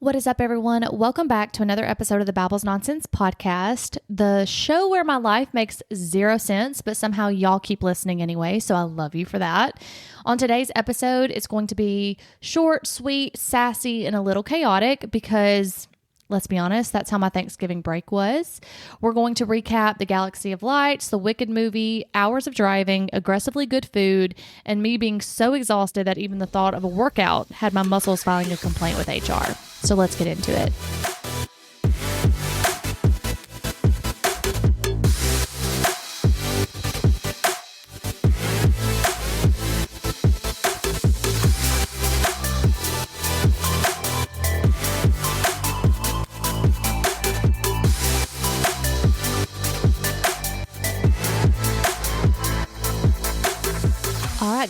What is up, everyone? Welcome back to another episode of the Babbles Nonsense podcast, the show where my life makes zero sense, but somehow y'all keep listening anyway, so I love you for that. On today's episode, it's going to be short, sweet, sassy, and a little chaotic because, let's be honest, that's how my Thanksgiving break was. We're going to recap the Galaxy of Lights, the Wicked movie, hours of driving, aggressively good food, and me being so exhausted that even the thought of a workout had my muscles filing a complaint with HR. So let's get into it.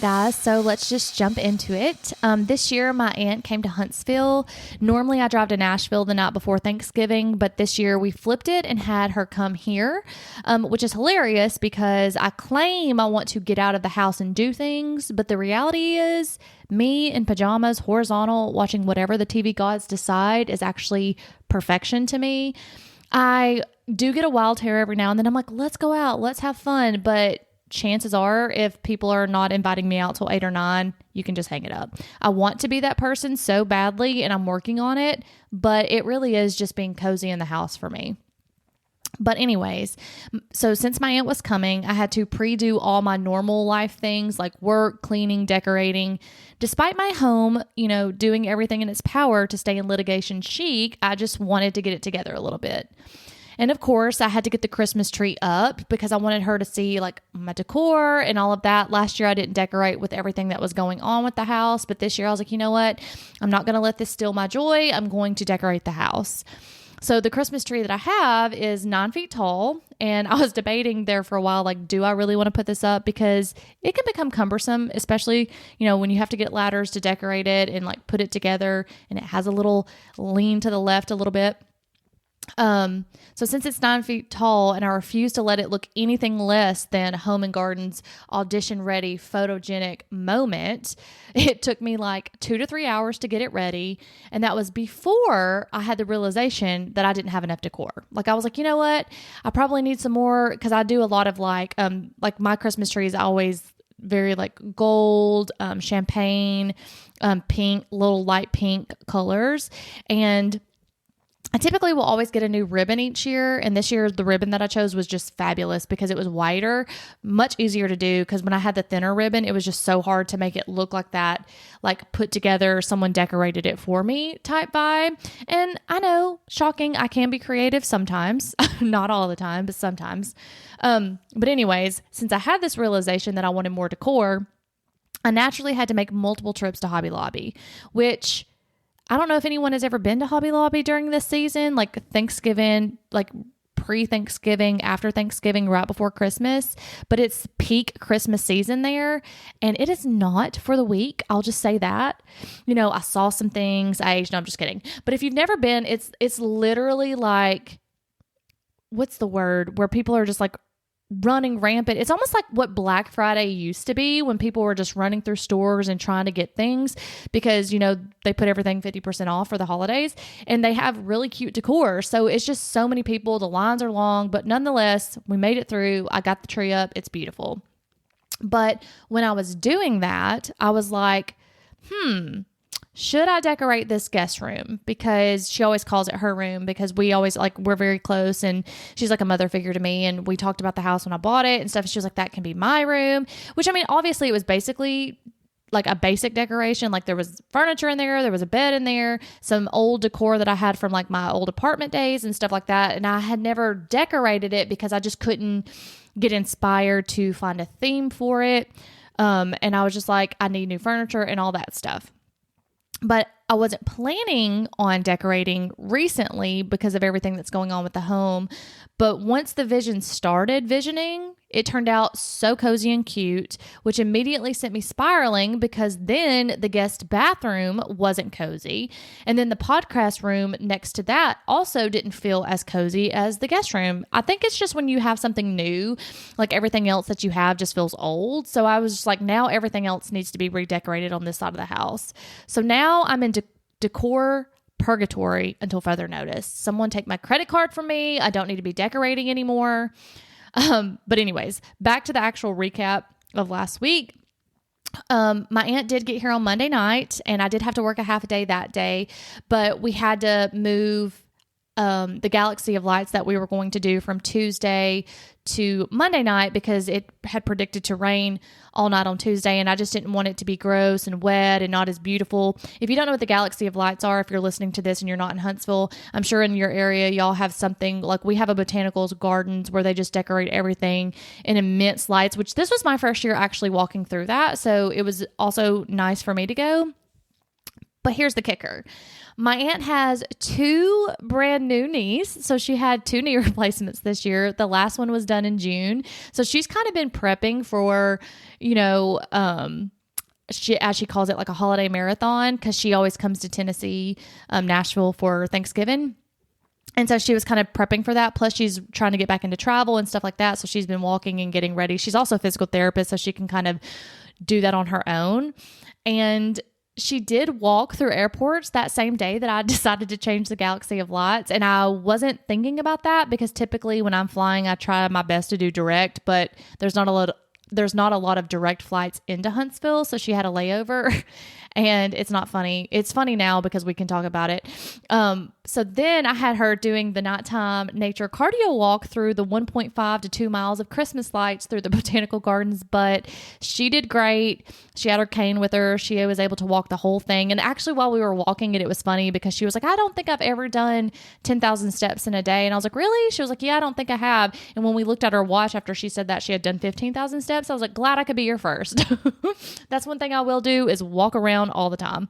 Guys, so let's just jump into it. This year, my aunt came to Huntsville. Normally, I drive to Nashville the night before Thanksgiving, but this year we flipped it and had her come here, which is hilarious because I claim I want to get out of the house and do things, but the reality is me in pajamas, horizontal, watching whatever the TV gods decide is actually perfection to me. I do get a wild hair every now and then. I'm like, let's go out, let's have fun, but chances are, if people are not inviting me out till 8 or 9, you can just hang it up. I want to be that person so badly, and I'm working on it, but it really is just being cozy in the house for me. But anyways, so since my aunt was coming, I had to pre-do all my normal life things like work, cleaning, decorating. Despite my home, doing everything in its power to stay in litigation chic, I just wanted to get it together a little bit. And of course, I had to get the Christmas tree up because I wanted her to see like my decor and all of that. Last year, I didn't decorate with everything that was going on with the house. But this year, I was like, you know what? I'm not going to let this steal my joy. I'm going to decorate the house. So the Christmas tree that I have is 9 feet tall. And I was debating there for a while, like, do I really want to put this up? Because it can become cumbersome, especially, when you have to get ladders to decorate it and like put it together. And it has a little lean to the left a little bit. So since it's 9 feet tall and I refuse to let it look anything less than Home and Garden's audition ready photogenic moment, it took me like 2 to 3 hours to get it ready. And that was before I had the realization that I didn't have enough decor. Like I was like, you know what? I probably need some more, because I do a lot of like my Christmas tree is always very like gold, champagne, pink, little light pink colors. And I typically will always get a new ribbon each year. And this year, the ribbon that I chose was just fabulous because it was whiter, much easier to do. Because when I had the thinner ribbon, it was just so hard to make it look like that, like put together, someone decorated it for me type vibe. And I know, shocking, I can be creative sometimes, not all the time, but sometimes. But anyways, since I had this realization that I wanted more decor, I naturally had to make multiple trips to Hobby Lobby, which I don't know if anyone has ever been to Hobby Lobby during this season, like Thanksgiving, like pre-Thanksgiving, after Thanksgiving, right before Christmas, but it's peak Christmas season there, and it is not for the weak. I'll just say that. I saw some things. No, I'm just kidding. But if you've never been, it's literally like, what's the word? Where people are just like running rampant. It's almost like what Black Friday used to be when people were just running through stores and trying to get things because, they put everything 50% off for the holidays and they have really cute decor. So it's just so many people. The lines are long, but nonetheless, we made it through. I got the tree up. It's beautiful. But when I was doing that, I was like, should I decorate this guest room? Because she always calls it her room because we always we're very close and she's like a mother figure to me. And we talked about the house when I bought it and stuff. She was like, that can be my room, which obviously it was basically like a basic decoration. Like there was furniture in there. Was a bed in there, some old decor that I had from like my old apartment days and stuff like that. And I had never decorated it because I just couldn't get inspired to find a theme for it. And I was just like, I need new furniture and all that stuff. But I wasn't planning on decorating recently because of everything that's going on with the home. But once the vision started visioning, it turned out so cozy and cute, which immediately sent me spiraling because then the guest bathroom wasn't cozy. And then the podcast room next to that also didn't feel as cozy as the guest room. I think it's just when you have something new, like everything else that you have just feels old. So I was just like, now everything else needs to be redecorated on this side of the house. So now I'm into decor purgatory until further notice. Someone take my credit card from me. I don't need to be decorating anymore. But anyways, back to the actual recap of last week. My aunt did get here on Monday night, and I did have to work a half a day that day, but we had to move the Galaxy of Lights that we were going to do from Tuesday to Monday night because it had predicted to rain all night on Tuesday, and I just didn't want it to be gross and wet and not as beautiful. If you don't know what the Galaxy of Lights are, if you're listening to this and you're not in Huntsville, I'm sure in your area y'all have something like we have a botanicals gardens where they just decorate everything in immense lights, which this was my first year actually walking through that, so it was also nice for me to go. But here's the kicker. My aunt has 2 brand new knees. So she had 2 knee replacements this year. The last one was done in June. So she's kind of been prepping for, as she calls it, like a holiday marathon, because she always comes to Tennessee, Nashville for Thanksgiving. And so she was kind of prepping for that. Plus she's trying to get back into travel and stuff like that. So she's been walking and getting ready. She's also a physical therapist, so she can kind of do that on her own. And she did walk through airports that same day that I decided to change the Galaxy of Lights. And I wasn't thinking about that because typically when I'm flying, I try my best to do direct, but there's not a lot of direct flights into Huntsville. So she had a layover and it's not funny. It's funny now because we can talk about it. So then I had her doing the nighttime nature cardio walk through the 1.5 to 2 miles of Christmas lights through the botanical gardens, but she did great. She had her cane with her. She was able to walk the whole thing. And actually while we were walking it was funny because she was like, I don't think I've ever done 10,000 steps in a day. And I was like, really? She was like, yeah, I don't think I have. And when we looked at her watch after she said that she had done 15,000 steps, I was like, glad I could be your first. That's one thing I will do is walk around all the time.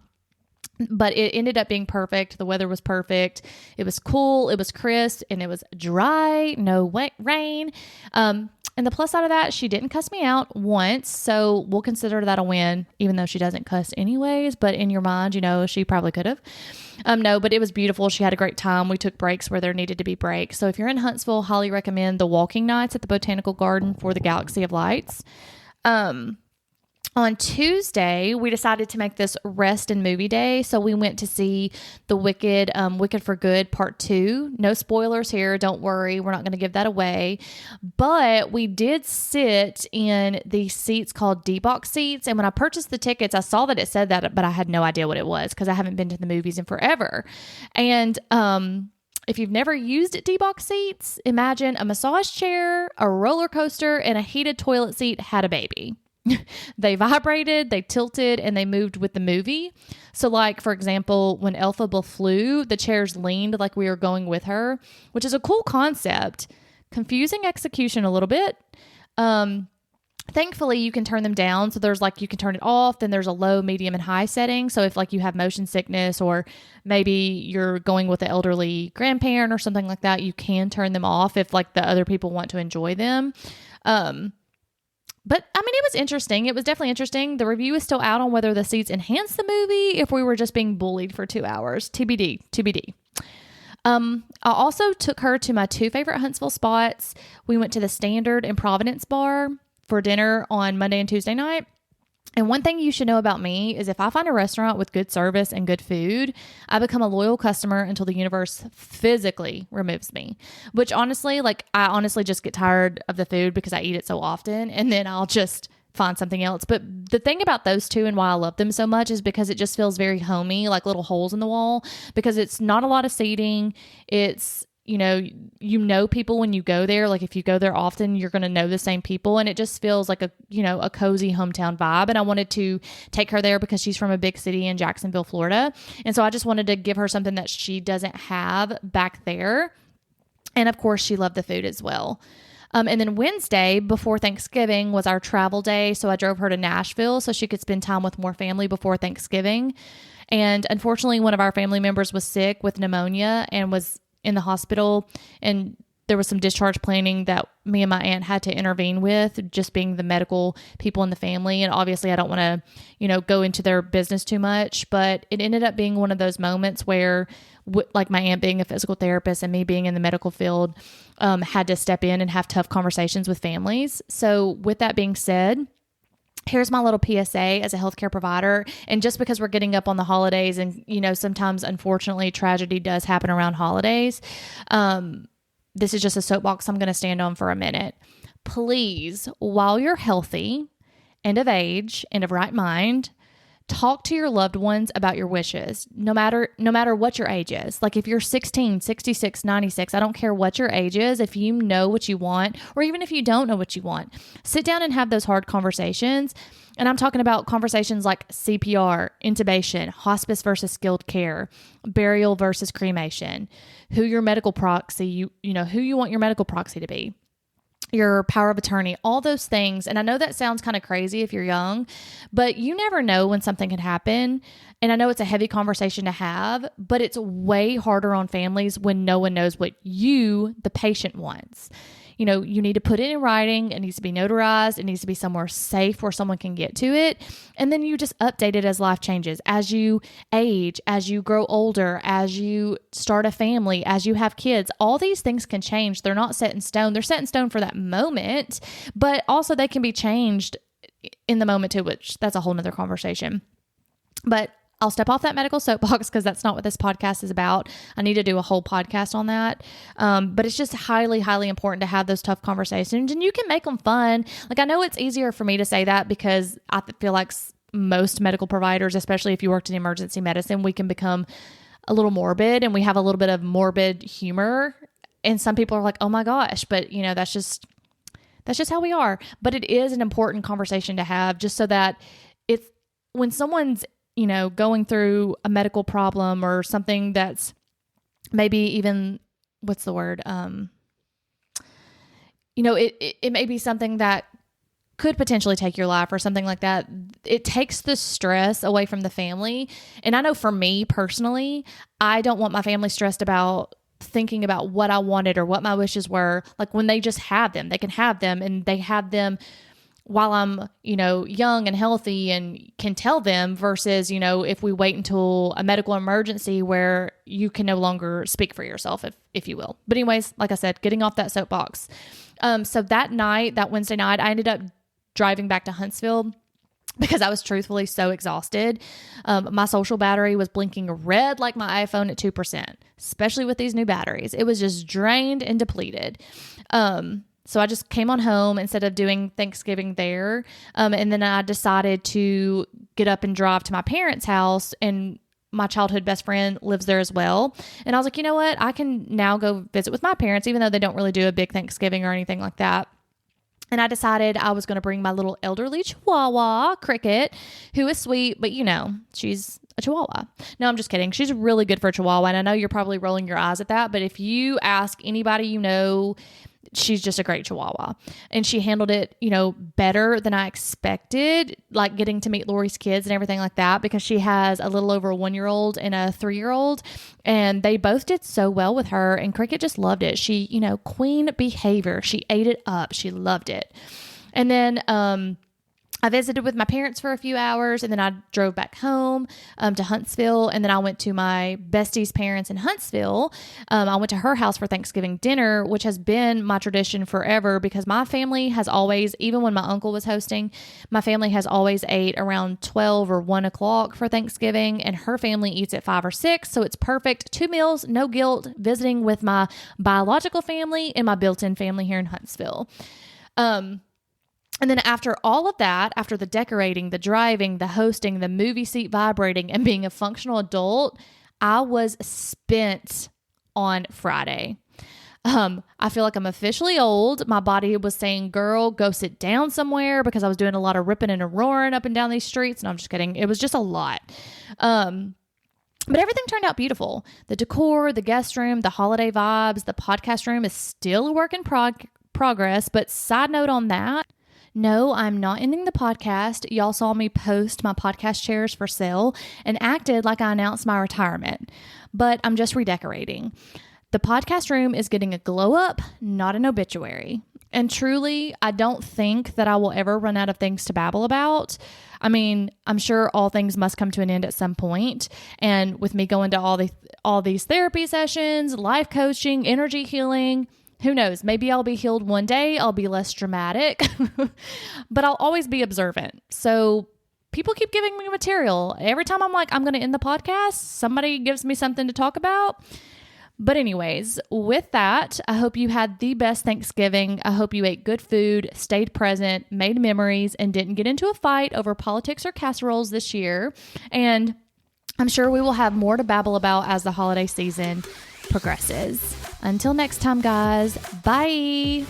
But it ended up being perfect. The weather was perfect. It was cool. It was crisp and it was dry. No rain. And the plus side of that, she didn't cuss me out once. So we'll consider that a win, even though she doesn't cuss anyways. But in your mind, she probably could have. No, but it was beautiful. She had a great time. We took breaks where there needed to be breaks. So if you're in Huntsville, highly recommend the walking nights at the Botanical Garden for the Galaxy of Lights. On Tuesday, we decided to make this rest and movie day. So we went to see The Wicked, Wicked for Good Part 2. No spoilers here. Don't worry. We're not going to give that away. But we did sit in the seats called D-Box seats. And when I purchased the tickets, I saw that it said that, but I had no idea what it was because I haven't been to the movies in forever. And, if you've never used D-Box seats, imagine a massage chair, a roller coaster, and a heated toilet seat had a baby. They vibrated, they tilted, and they moved with the movie. So like, for example, when Elphaba flew, the chairs leaned like we were going with her, which is a cool concept. Confusing execution a little bit. Thankfully, you can turn them down. So there's you can turn it off. Then there's a low, medium, and high setting. So if you have motion sickness or maybe you're going with an elderly grandparent or something like that, you can turn them off if the other people want to enjoy them. But I mean, it was interesting. It was definitely interesting. The review is still out on whether the seats enhance the movie, if we were just being bullied for 2 hours. TBD. I also took her to my 2 favorite Huntsville spots. We went to the Standard and Providence Bar for dinner on Monday and Tuesday night. And one thing you should know about me is if I find a restaurant with good service and good food, I become a loyal customer until the universe physically removes me. Which honestly, I honestly just get tired of the food because I eat it so often, and then I'll just find something else. But the thing about those 2 and why I love them so much is because it just feels very homey, like little holes in the wall, because it's not a lot of seating. It's people when you go there. If you go there often, you're going to know the same people, and it just feels like a cozy hometown vibe. And I wanted to take her there because she's from a big city in Jacksonville, Florida. And so I just wanted to give her something that she doesn't have back there. And of course, she loved the food as well. And then Wednesday before Thanksgiving was our travel day. So I drove her to Nashville so she could spend time with more family before Thanksgiving. And unfortunately, one of our family members was sick with pneumonia and was in the hospital, and there was some discharge planning that me and my aunt had to intervene with, just being the medical people in the family. And obviously I don't want to, go into their business too much, but it ended up being one of those moments where my aunt being a physical therapist and me being in the medical field, had to step in and have tough conversations with families. So with that being said, here's my little PSA as a healthcare provider. And just because we're getting up on the holidays and, sometimes unfortunately tragedy does happen around holidays. This is just a soapbox I'm going to stand on for a minute. Please, while you're healthy and of age and of right mind, talk to your loved ones about your wishes, no matter what your age is. Like if you're 16, 66, 96, I don't care what your age is. If you know what you want, or even if you don't know what you want, sit down and have those hard conversations. And I'm talking about conversations like CPR, intubation, hospice versus skilled care, burial versus cremation, who your medical proxy, who you want your medical proxy to be, your power of attorney, all those things. And I know that sounds kind of crazy if you're young, but you never know when something can happen. And I know it's a heavy conversation to have, but it's way harder on families when no one knows what you, the patient, wants. You need to put it in writing. It needs to be notarized. It needs to be somewhere safe where someone can get to it. And then you just update it as life changes, as you age, as you grow older, as you start a family, as you have kids. All these things can change. They're not set in stone. They're set in stone for that moment, but also they can be changed in the moment too, which that's a whole nother conversation. But I'll step off that medical soapbox because that's not what this podcast is about. I need to do a whole podcast on that. But it's just highly, highly important to have those tough conversations, and you can make them fun. Like, I know it's easier for me to say that because I feel like most medical providers, especially if you worked in emergency medicine, we can become a little morbid and we have a little bit of morbid humor. And some people are like, oh my gosh, but that's just how we are. But it is an important conversation to have, just so that it's when someone's going through a medical problem or something that's maybe even, what's the word? It may be something that could potentially take your life or something like that. It takes the stress away from the family. And I know for me personally, I don't want my family stressed about thinking about what I wanted or what my wishes were. Like when they just have them, they can have them, and they have them while I'm, young and healthy and can tell them, versus, if we wait until a medical emergency where you can no longer speak for yourself, if you will. But anyways, like I said, getting off that soapbox. So that Wednesday night, I ended up driving back to Huntsville because I was truthfully so exhausted. My social battery was blinking red like my iPhone at 2%, especially with these new batteries. It was just drained and depleted. So I just came on home instead of doing Thanksgiving there. And then I decided to get up and drive to my parents' house, and my childhood best friend lives there as well. And I was like, you know what? I can now go visit with my parents, even though they don't really do a big Thanksgiving or anything like that. And I decided I was going to bring my little elderly Chihuahua, Cricket, who is sweet, but she's a Chihuahua. No, I'm just kidding. She's really good for a Chihuahua. And I know you're probably rolling your eyes at that, but if you ask anybody she's just a great Chihuahua. And she handled it, better than I expected, like getting to meet Lori's kids and everything like that, because she has a little over a 1-year-old and a 3-year-old, and they both did so well with her, and Cricket just loved it. She, queen behavior. She ate it up. She loved it. And then, I visited with my parents for a few hours, and then I drove back home to Huntsville, and then I went to my bestie's parents in Huntsville. I went to her house for Thanksgiving dinner, which has been my tradition forever, because my family has always, even when my uncle was hosting, my family has always ate around 12 or 1 o'clock for Thanksgiving, and her family eats at 5 or 6, so it's perfect. 2 meals, no guilt, visiting with my biological family and my built-in family here in Huntsville. And then after all of that, after the decorating, the driving, the hosting, the movie seat vibrating, and being a functional adult, I was spent on Friday. I feel like I'm officially old. My body was saying, girl, go sit down somewhere, because I was doing a lot of ripping and roaring up and down these streets. And I'm just kidding. It was just a lot. But everything turned out beautiful. The decor, the guest room, the holiday vibes, the podcast room is still a work in progress. But side note on that, no, I'm not ending the podcast. Y'all saw me post my podcast chairs for sale and acted like I announced my retirement, but I'm just redecorating. The podcast room is getting a glow up, not an obituary. And truly, I don't think that I will ever run out of things to babble about. I mean, I'm sure all things must come to an end at some point. And with me going to all these therapy sessions, life coaching, energy healing, Who knows? Maybe I'll be healed one day. I'll be less dramatic, but I'll always be observant. So people keep giving me material. Every time I'm like, I'm going to end the podcast, somebody gives me something to talk about. But anyways, with that, I hope you had the best Thanksgiving. I hope you ate good food, stayed present, made memories, and didn't get into a fight over politics or casseroles this year. And I'm sure we will have more to babble about as the holiday season progresses. Until next time, guys. Bye.